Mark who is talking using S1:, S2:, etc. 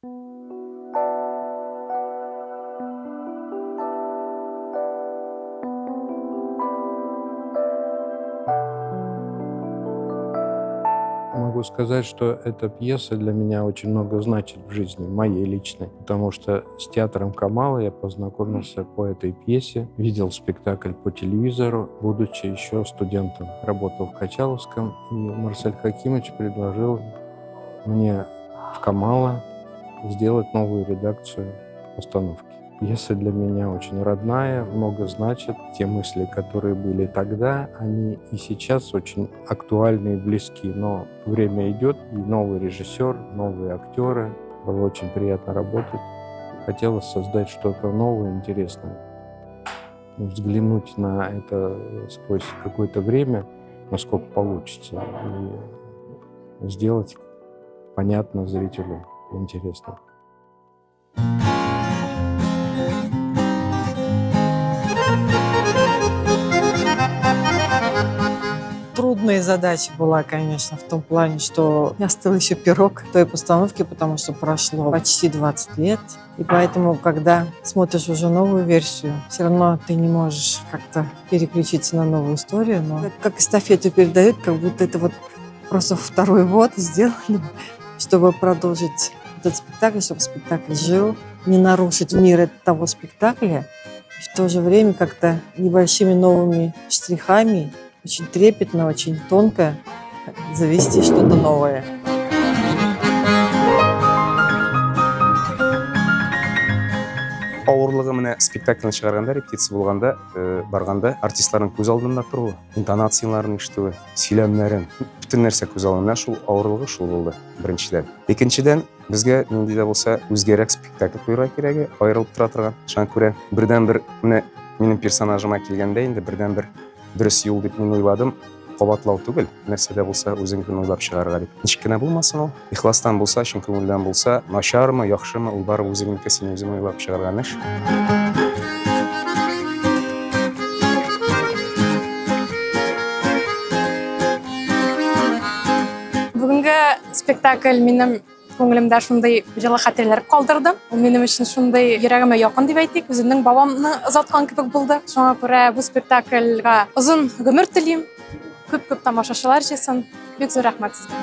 S1: Могу сказать, что эта пьеса для меня очень много значит в жизни, моей личной, потому что с театром Камала я познакомился по этой пьесе, видел спектакль по телевизору, будучи еще студентом. Работал в Качаловском, и Марсель Хакимович предложил мне в Камала сделать новую редакцию постановки. Пьеса для меня очень родная, много значит. Те мысли, которые были тогда, они и сейчас очень актуальны и близки. Но время идет, и новый режиссер, новые актеры. Было очень приятно работать. Хотелось создать что-то новое, интересное. Взглянуть на это сквозь какое-то время, насколько получится, и сделать понятно зрителю, интересно.
S2: Трудная задача была, конечно, в том плане, что не остыл еще пирог той постановки, потому что прошло почти 20 лет. И поэтому, когда смотришь уже новую версию, все равно ты не можешь как-то переключиться на новую историю. Но как эстафету передают, как будто это вот просто второй ввод сделано, чтобы продолжить этот спектакль, чтобы спектакль жил, не нарушить мир того спектакля, и в то же время как-то небольшими новыми штрихами очень трепетно, очень тонко завести что-то новое.
S3: Ауырлығы міне спектакльні шығарғанда, репетиция болғанда, барғанда артистлардың көз алдында тұруы, интонацияларын естуі, сөйлемдерін, бүтін нәрсе көз алдында, шул ауырлығы шул болды біріншіден. Екіншіден, бізге нендей де болса өзгерек спектакль қойырға керегі, айырылып тұра тұрған. Шаң көре, бірден-бір міне менің персонажыма келгенде енді бірден-бір дұрыс юл деп мен ойладым. Қабатлау түгіл, нәрседе болса өзіңді ойлап шығарға деп. Нешкіне болмасын ол. Ихластан болса, шын көңілден болса, нашармы, яқшымы, ол барып өзіңді сен өзің ойлап шығарған іш.
S4: Бүгінгі спектакль менің көңілімде шундай жылы хатерлер қалдырды. Ол менің үшін шундай йөрәгемә якын дип әйтик. Үземнең бабамны озаткан кебек булды. Шуңа күрә бу спектакльгә озын гомер телим. Көп тамашачылар җыйсын. Бик зур рәхмәт сезгә.